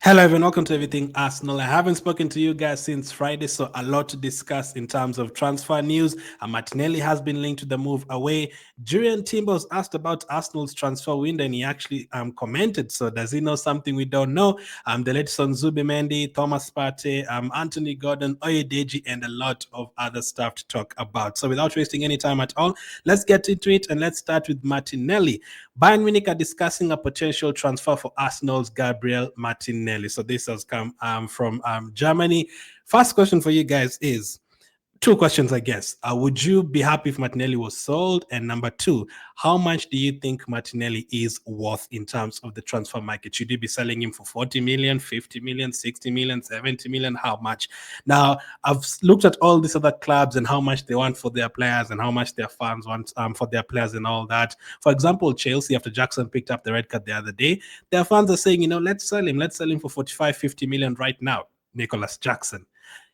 Hello, everyone. Welcome to Everything Arsenal. I haven't spoken to you guys since Friday, so a lot to discuss in terms of transfer news. Martinelli has been linked to the move away. Jurrien was asked about Arsenal's transfer window, and he actually commented. So, does he know something we don't know? The latest on Zubimendi, Thomas Partey, Anthony Gordon, Oyedeji, and a lot of other stuff to talk about. So, without wasting any time at all, let's get into it, and let's start with Martinelli. Bayern Munich are discussing a potential transfer for Arsenal's Gabriel Martinelli. So this has come from Germany. First question for you guys is two questions, I guess. Would you be happy if Martinelli was sold? And number two, how much do you think Martinelli is worth in terms of the transfer market? Should you be selling him for 40 million, 50 million, 60 million, 70 million? How much? Now, I've looked at all these other clubs and how much they want for their players and how much their fans want for their players and all that. For example, Chelsea, after Jackson picked up the red card the other day, their fans are saying, let's sell him. Let's sell him for 45, 50 million right now. Nicholas Jackson.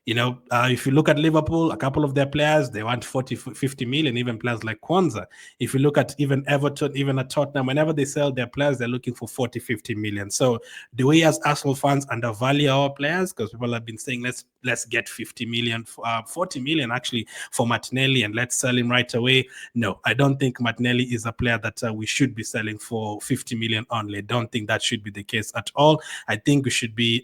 If you look at Liverpool, a couple of their players, they want 40, 50 million, even players like Kwanzaa. If you look at even Everton, even at Tottenham, whenever they sell their players, they're looking for 40, 50 million. So do we as Arsenal fans undervalue our players? Because people have been saying, let's get 50 million, 40 million actually for Martinelli and let's sell him right away. No, I don't think Martinelli is a player that we should be selling for 50 million only. I don't think that should be the case at all. I think we should be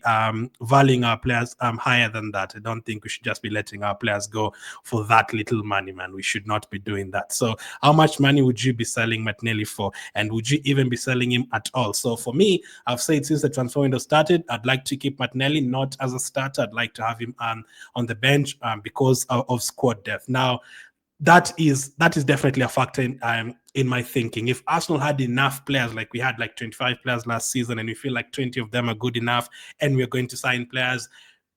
valuing our players higher than that. I don't think we should just be letting our players go for that little money, man. We should not be doing that. So how much money would you be selling Martinelli for? And would you even be selling him at all? So for me, I've said since the transfer window started, I'd like to keep Martinelli not as a starter. I'd like to have him on the bench because of squad depth. Now, that is definitely a factor in my thinking. If Arsenal had enough players, like we had like 25 players last season, and we feel like 20 of them are good enough, and we're going to sign players,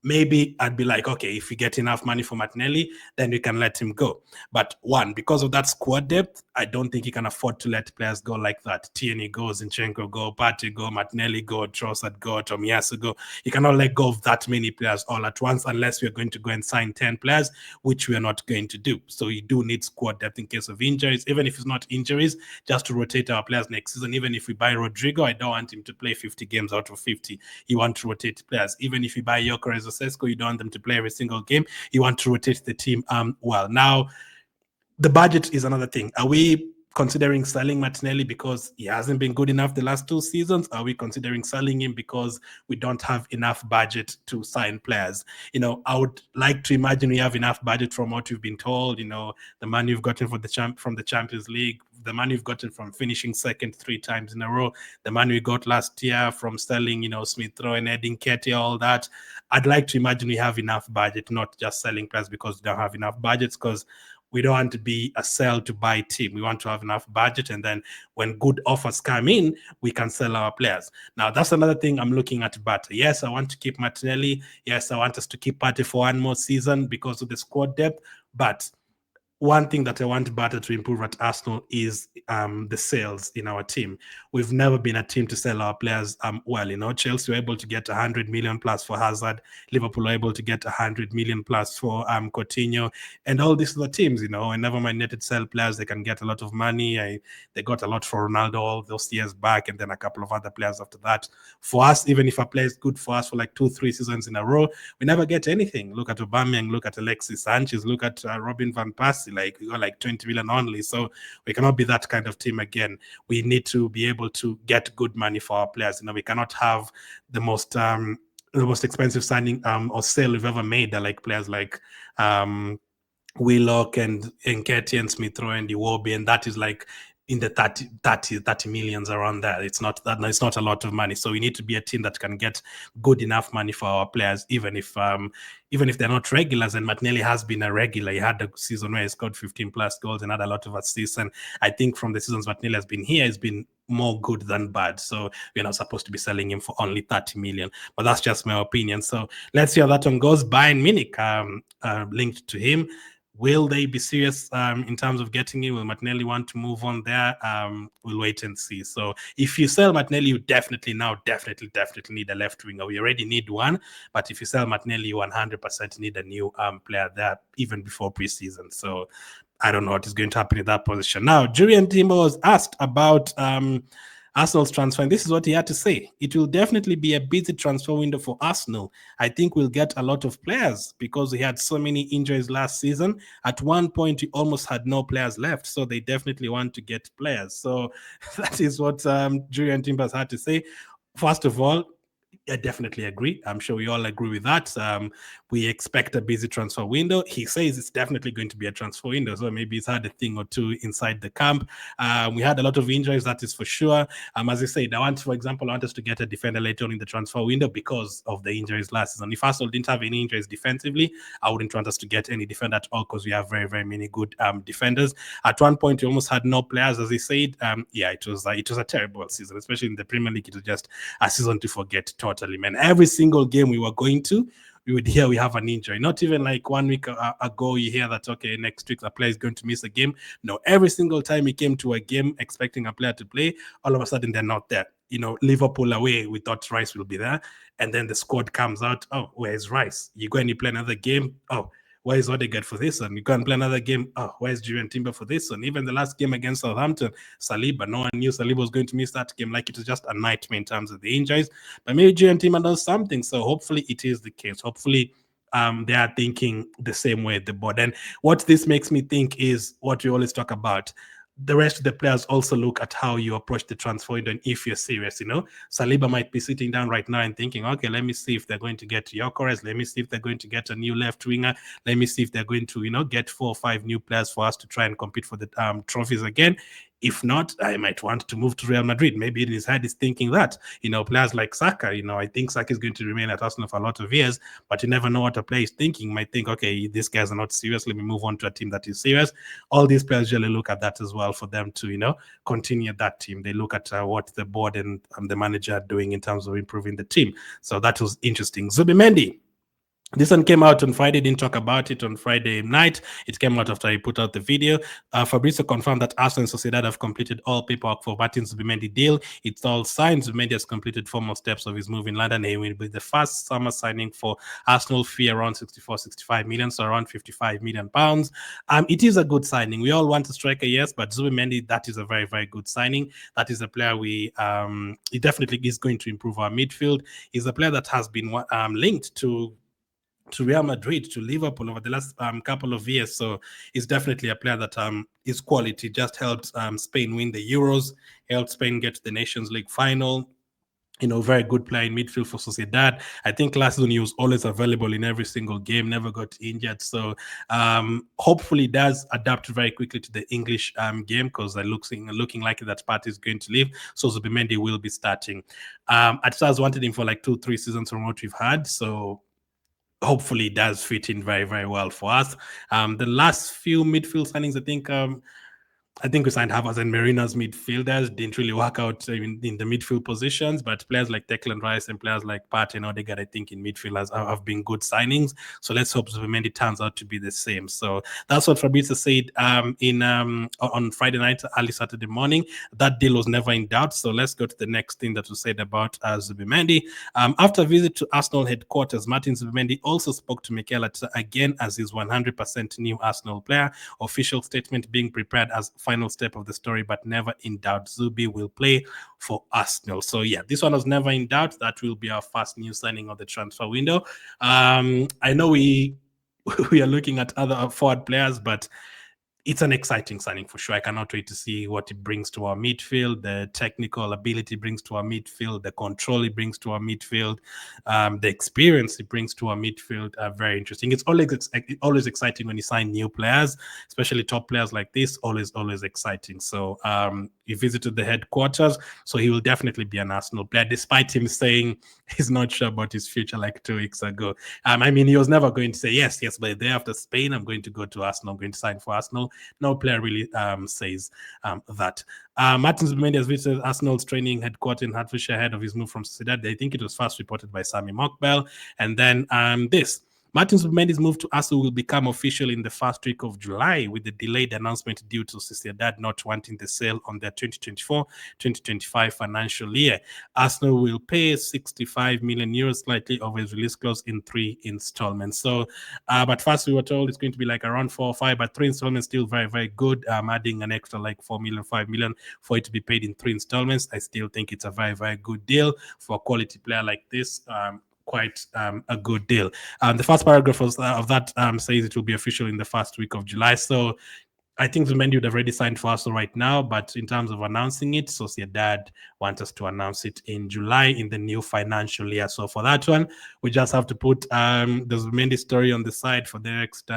maybe I'd be like, okay, if we get enough money for Martinelli, then we can let him go. But one, because of that squad depth, I don't think he can afford to let players go like that. Tierney go, Zinchenko go, Partey go, Martinelli go, Trossard go, Tomiyasu go. You cannot let go of that many players all at once unless we're going to go and sign 10 players, which we're not going to do. So you do need squad depth in case of injuries, even if it's not injuries, just to rotate our players next season. Even if we buy Rodrigo, I don't want him to play 50 games out of 50. You want to rotate players. Even if you buy Gyökeres, Sesko, you don't want them to play every single game. You want to rotate the team well. Now, the budget is another thing. Are we considering selling Martinelli because he hasn't been good enough the last two seasons? Are we considering selling him because we don't have enough budget to sign players? I would like to imagine we have enough budget from what we've been told. The money we've gotten from the Champions League, the money we've gotten from finishing second 3 times in a row, the money we got last year from selling, Smith Rowe and Edin Ketia, all that. I'd like to imagine we have enough budget, not just selling players because we don't have enough budgets, because we don't want to be a sell to buy team. We want to have enough budget, and then when good offers come in, we can sell our players. Now, that's another thing I'm looking at better. Yes, I want to keep Martinelli. Yes, I want us to keep Partey for one more season because of the squad depth, but one thing that I want better to improve at Arsenal is the sales in our team. We've never been a team to sell our players well. Chelsea were able to get 100 million plus for Hazard. Liverpool were able to get 100 million plus for Coutinho. And all these other teams, whenever Man United sell players, they can get a lot of money. They got a lot for Ronaldo all those years back, and then a couple of other players after that. For us, even if a player is good for us for like 2-3 seasons in a row, we never get anything. Look at Aubameyang, look at Alexis Sanchez, look at Robin van Persie. Like we got like 20 million only, so we cannot be that kind of team again. We need to be able to get good money for our players. We cannot have the most expensive signing or sale we've ever made. Like players like Willock and Nketiah and Smith Rowe and Iwobi, and that is like in the 30 millions around there. It's not a lot of money. So we need to be a team that can get good enough money for our players, even if they're not regulars. And Martinelli has been a regular. He had a season where he scored 15 plus goals and had a lot of assists. And I think from the seasons Martinelli has been here, he's been more good than bad. So we're not supposed to be selling him for only 30 million. But that's just my opinion. So let's see how that one goes. Bayern Munich linked to him. Will they be serious in terms of getting him? Will Martinelli want to move on there? We'll wait and see. So if you sell Martinelli, you definitely need a left winger. We already need one, but if you sell Martinelli, you 100% need a new player there even before preseason. So I don't know what is going to happen in that position. Now, Jurrien was asked about Arsenal's transfer, and this is what he had to say. It will definitely be a busy transfer window for Arsenal. I think we'll get a lot of players because we had so many injuries last season. At one point, we almost had no players left, so they definitely want to get players. So that is what Jurrien Timbers had to say. First of all, I definitely agree. I'm sure we all agree with that. We expect a busy transfer window. He says it's definitely going to be a transfer window, so maybe he's had a thing or two inside the camp. We had a lot of injuries, that is for sure. As I said, for example, I want us to get a defender later on in the transfer window because of the injuries last season. If Arsenal didn't have any injuries defensively, I wouldn't want us to get any defender at all because we have very, very many good defenders. At one point, we almost had no players, as he said. It was a terrible season, especially in the Premier League. It was just a season to forget totally, man. Every single game we were going to, we would hear we have an injury. Not even like 1 week ago, you hear that, okay, next week the player is going to miss a game. No, every single time we came to a game expecting a player to play, all of a sudden they're not there. Liverpool away, we thought Rice will be there. And then the squad comes out, oh, where's Rice? You go and you play another game, oh, where is Odegaard for this one? You go and play another game. Oh, where's Jurrien Timber for this one? Even the last game against Southampton, Saliba, no one knew Saliba was going to miss that game. Like, it was just a nightmare in terms of the injuries. But maybe Jurrien Timber does something. So hopefully it is the case. Hopefully they are thinking the same way at the board. And what this makes me think is what we always talk about. The rest of the players also look at how you approach the transfer window, and if you're serious, Saliba might be sitting down right now and thinking, okay, let me see if they're going to get Gyökeres, let me see if they're going to get a new left winger, let me see if they're going to, get 4 or 5 new players for us to try and compete for the trophies again. If not, I might want to move to Real Madrid. Maybe in his head he's thinking that, players like Saka, I think Saka is going to remain at Arsenal for a lot of years, but you never know what a player is thinking. You might think, okay, these guys are not serious. Let me move on to a team that is serious. All these players usually look at that as well for them to, continue that team. They look at what the board and the manager are doing in terms of improving the team. So that was interesting. Zubimendi. This one came out on Friday, didn't talk about it on Friday night. It came out after I put out the video. Fabrizio confirmed that Arsenal and Sociedad have completed all paperwork for Martin Zubimendi deal. It's all signed. Zubimendi has completed formal steps of his move in London. He will be the first summer signing for Arsenal, fee around 65 million, so around 55 million pounds. It is a good signing. We all want a striker, yes, but Zubimendi, that is a very, very good signing. That is a player he definitely is going to improve our midfield. He's a player that has been linked to Real Madrid, to Liverpool over the last couple of years. So he's definitely a player that is quality. Just helped Spain win the Euros, helped Spain get to the Nations League final. Very good player in midfield for Sociedad. I think last season he was always available in every single game, never got injured. So hopefully does adapt very quickly to the English game, because they're looking like that Partey is going to leave. So Zubimendi will be starting. Atstars wanted him for like 2-3 seasons from what we've had. So hopefully it does fit in very, very well for us. The last few midfield signings, I think we signed Havertz and Marina's midfielders. Didn't really work out in the midfield positions, but players like Declan Rice and players like Partey and Odegaard, I think in midfield have been good signings. So let's hope Zubimendi turns out to be the same. So that's what Fabrizio said on Friday night, early Saturday morning. That deal was never in doubt. So let's go to the next thing that was said about Zubimendi. After a visit to Arsenal headquarters, Martin Zubimendi also spoke to Mikel Arteta again as his 100% new Arsenal player. Official statement being prepared as final step of the story, but never in doubt. Zubi will play for Arsenal. So yeah, this one was never in doubt. That will be our first new signing of the transfer window. I know we are looking at other forward players, but it's an exciting signing for sure. I cannot wait to see what it brings to our midfield, the technical ability it brings to our midfield, the control it brings to our midfield, the experience it brings to our midfield. Very interesting. It's always exciting when you sign new players, especially top players like this. Always exciting. So he visited the headquarters, so he will definitely be an Arsenal player, despite him saying he's not sure about his future like 2 weeks ago. He was never going to say yes, but the day after Spain, I'm going to go to Arsenal, I'm going to sign for Arsenal. No player really says that. Martin Zubimendi has visited Arsenal's training headquarters in Hertfordshire ahead of his move from Sociedad. I think it was first reported by Sammy Mockbell. And then this. Martin Zubimendi's move to Arsenal will become official in the first week of July, with the delayed announcement due to Sociedad not wanting the sale on their 2024-2025 financial year. Arsenal will pay 65 million euros, slightly over his release clause, in 3 installments. So, but first we were told it's going to be like around 4 or 5, but 3 installments still very, very good. Adding an extra like 4 million, 5 million for it to be paid in 3 installments, I still think it's a very, very good deal for a quality player like this. Quite a good deal. The first paragraph of that says it will be official in the first week of July. So I think Zubimendi would have already signed for Arsenal right now, but in terms of announcing it, Sociedad want us to announce it in July in the new financial year. So for that one, we just have to put the Zubimendi story on the side for the next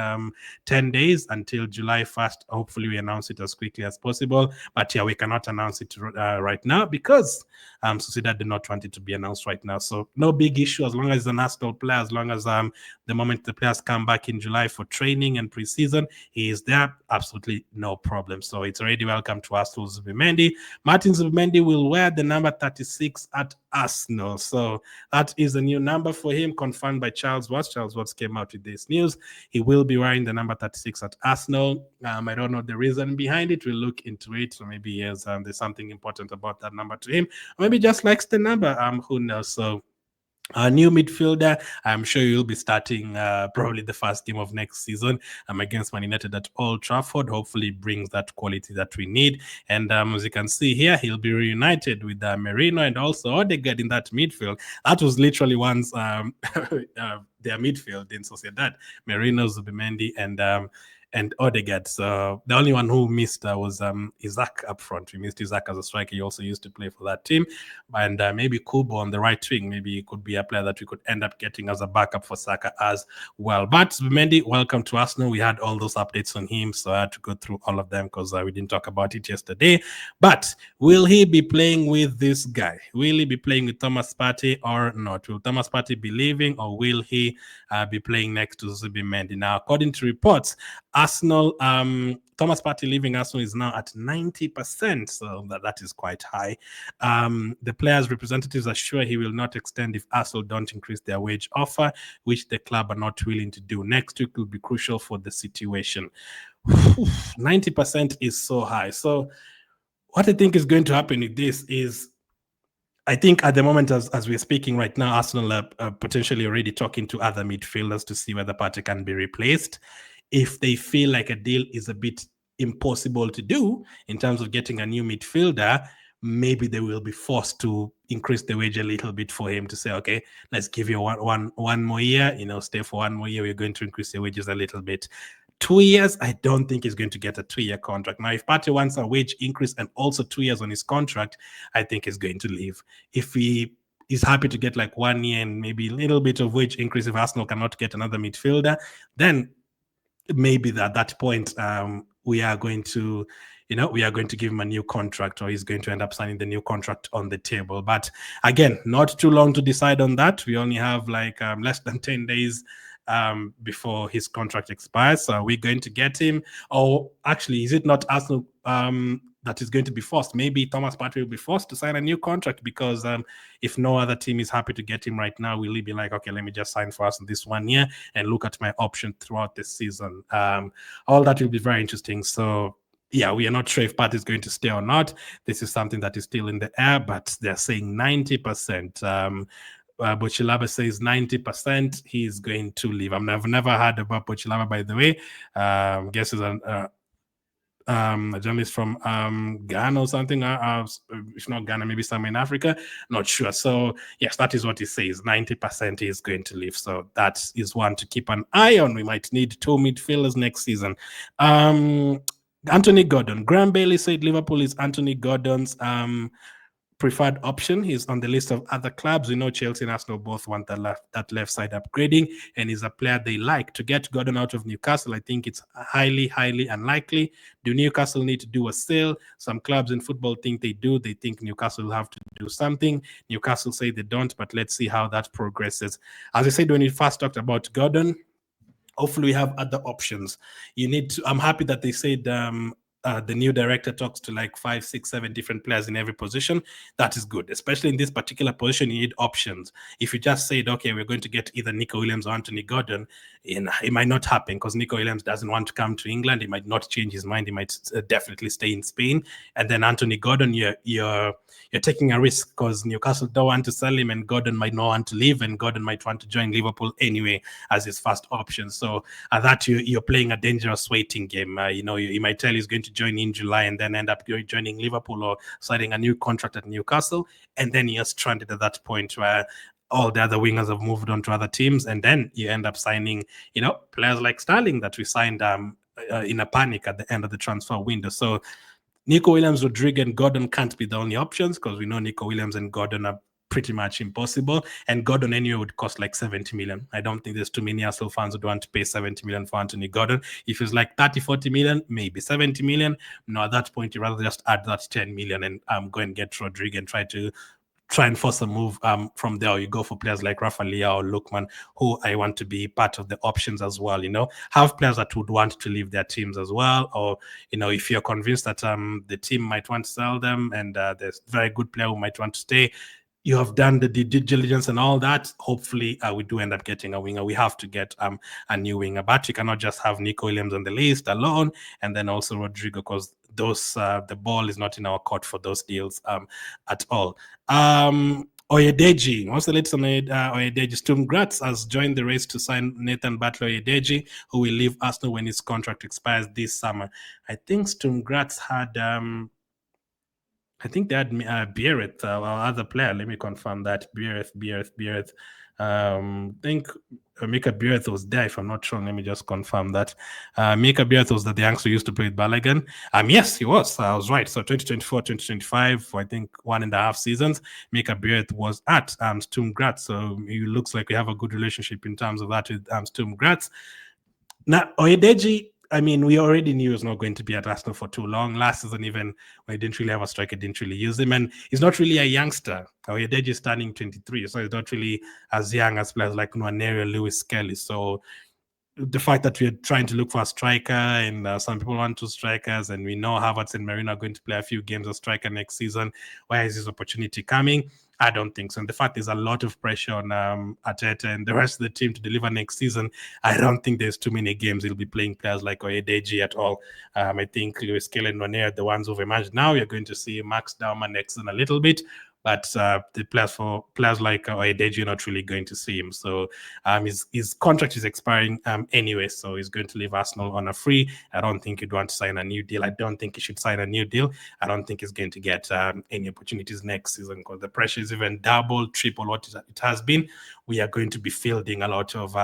10 days until July 1st. Hopefully we announce it as quickly as possible. But yeah, we cannot announce it right now because Sociedad did not want it to be announced right now. So no big issue as long as the national player, as long as the moment the players come back in July for training and preseason, he is there. Absolutely no problem. So it's already welcome to Arsenal. Zubimendi. Martin Zubimendi will wear the number 36 at Arsenal. So that is a new number for him, confirmed by Charles Watts. Charles Watts came out with this news. He will be wearing the number 36 at Arsenal. I don't know the reason behind it. We'll look into it. So maybe there's something important about that number to him. Or maybe just likes the number. Who knows? So a new midfielder, I'm sure you'll be starting probably the first game of next season against Man United at Old Trafford. Hopefully brings that quality that we need. And as you can see here, he'll be reunited with Merino and also Odegaard in that midfield. That was literally once their midfield in Sociedad. Merino, Zubimendi, and Odegaard. So the only one who missed was Isaac up front. We missed Isaac as a striker. He also used to play for that team. And maybe Kubo on the right wing. Maybe he could be a player that we could end up getting as a backup for Saka as well. But Zubimendi, welcome to Arsenal. We had all those updates on him, so I had to go through all of them because we didn't talk about it yesterday. But will he be playing with this guy? Will he be playing with Thomas Partey or not? Will Thomas Partey be leaving, or will he be playing next to Zubimendi? Now, according to reports, Arsenal, Thomas Partey leaving Arsenal is now at 90%, so that is quite high. The players' representatives are sure he will not extend if Arsenal don't increase their wage offer, which the club are not willing to do. Next week will be crucial for the situation. 90% is so high. So what I think is going to happen with this is, I think at the moment, as we're speaking right now, Arsenal are potentially already talking to other midfielders to see whether Partey can be replaced. If they feel like a deal is a bit impossible to do in terms of getting a new midfielder, maybe they will be forced to increase the wage a little bit for him to say, okay, let's give you one more year, stay for 1 more year. We're going to increase your wages a little bit. 2 years, I don't think he's going to get a 2-year contract. Now, if Partey wants a wage increase and also 2 years on his contract, I think he's going to leave. If he is happy to get like 1 year and maybe a little bit of wage increase if Arsenal cannot get another midfielder, then maybe at that point we are going to give him a new contract, or he's going to end up signing the new contract on the table. But again, not too long to decide on that. We only have like less than 10 days before his contract expires. So are we going to get him? Or actually, is it not Arsenal that is going to be forced? Maybe Thomas Partey will be forced to sign a new contract because if no other team is happy to get him right now, will he be like, okay, let me just sign for us in this 1 year and look at my option throughout the season? All that will be very interesting. So yeah, we are not sure if Partey is going to stay or not. This is something that is still in the air, but they're saying 90%. Bochilaba says 90% he's going to leave. I've never heard about Bochilaba, by the way. Guess is a journalist from Ghana or something. If not Ghana, maybe somewhere in Africa. Not sure. So yes, that is what he says. 90% is going to leave. So that is one to keep an eye on. We might need 2 midfielders next season. Anthony Gordon. Graham Bailey said Liverpool is Anthony Gordon's preferred option. He's on the list of other clubs. We know Chelsea and Arsenal both want that left side upgrading, and he's a player they like. To get Gordon out of Newcastle, I think it's highly, highly unlikely. Do Newcastle need to do a sale? Some clubs in football think they do. They think Newcastle will have to do something. Newcastle say they don't, but let's see how that progresses. As I said when we first talked about Gordon, hopefully we have other options. I'm happy that they said the new director talks to like 5, 6, 7 different players in every position, that is good. Especially in this particular position, you need options. If you just said, okay, we're going to get either Nico Williams or Anthony Gordon, it might not happen because Nico Williams doesn't want to come to England. He might not change his mind. He might definitely stay in Spain. And then Anthony Gordon, you're taking a risk because Newcastle don't want to sell him, and Gordon might not want to leave, and Gordon might want to join Liverpool anyway as his first option. So that you're playing a dangerous waiting game. You might tell he's going to join in July and then end up joining Liverpool or signing a new contract at Newcastle, and then you're stranded at that point where all the other wingers have moved on to other teams, and then you end up signing, players like Sterling that we signed in a panic at the end of the transfer window. So Nico Williams, Rodrigo, and Gordon can't be the only options because we know Nico Williams and Gordon are pretty much impossible. And Gordon anyway would cost like 70 million. I don't think there's too many Arsenal fans who want to pay 70 million for Anthony Gordon. If it's like 30, 40 million, maybe 70 million. No, at that point, you rather just add that 10 million and go and get Rodrigo and try and force a move from there. Or you go for players like Rafa Leao or Lookman, who I want to be part of the options as well. Have players that would want to leave their teams as well. Or, if you're convinced that the team might want to sell them and there's a very good player who might want to stay, you have done the due diligence and all that. Hopefully, we do end up getting a winger. We have to get a new winger, but you cannot just have Nico Williams on the list alone and then also Rodrigo, because the ball is not in our court for those deals at all. Oyedeji, what's the latest on Oyedeji? Sturm Graz has joined the race to sign Nathan Butler-Oyedeji, who will leave Arsenal when his contract expires this summer. I think Sturm Graz had... I think they had Biereth, our other player. Let me confirm that. Biereth. I think Mika Biereth was there, if I'm not sure. Let me just confirm that. Mika Biereth was the youngster who used to play with Balogun. Yes, he was. I was right. So 2024, 2025, for I think 1.5 seasons, Mika Biereth was at Sturm Graz. So it looks like we have a good relationship in terms of that with Sturm Graz. Now, Oyedeji, we already knew he was not going to be at Arsenal for too long. Last season, even when he didn't really have a striker, didn't really use him. And he's not really a youngster. Oyedeji is turning 23, so he's not really as young as players like Nwaneri or Lewis Kelly. So the fact that we're trying to look for a striker, and some people want 2 strikers, and we know Havertz and Marino are going to play a few games as striker next season. Where is this opportunity coming? I don't think so. And the fact there's a lot of pressure on Arteta and the rest of the team to deliver next season, I don't think there's too many games he'll be playing players like Oyedeji at all. I think Lewis Kelly and Nwaneri are the ones who've emerged now. You're going to see Max Daumann next season a little bit. But the players like Oyedeji, you're not really going to see him. So his contract is expiring anyway, so he's going to leave Arsenal on a free. I don't think he'd want to sign a new deal. I don't think he should sign a new deal. I don't think he's going to get any opportunities next season because the pressure is even double, triple what it has been. We are going to be fielding a lot of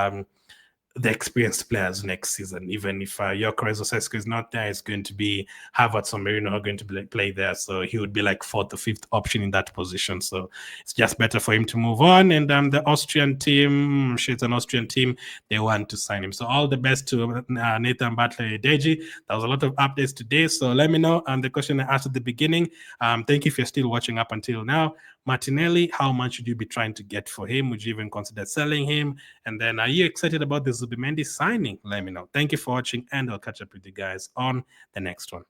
the experienced players next season. Even if Gyökeres or Sesko is not there, it's going to be Havertz or Marino are going to play there. So he would be like 4th or 5th option in that position. So it's just better for him to move on. And the Austrian team, it's an Austrian team, they want to sign him. So all the best to Nathan Butler-Oyedeji. There was a lot of updates today. So let me know. The question I asked at the beginning, thank you if you're still watching up until now. Martinelli, how much would you be trying to get for him? Would you even consider selling him? And then are you excited about the Zubimendi signing? Let me know. Thank you for watching, and I'll catch up with you guys on the next one.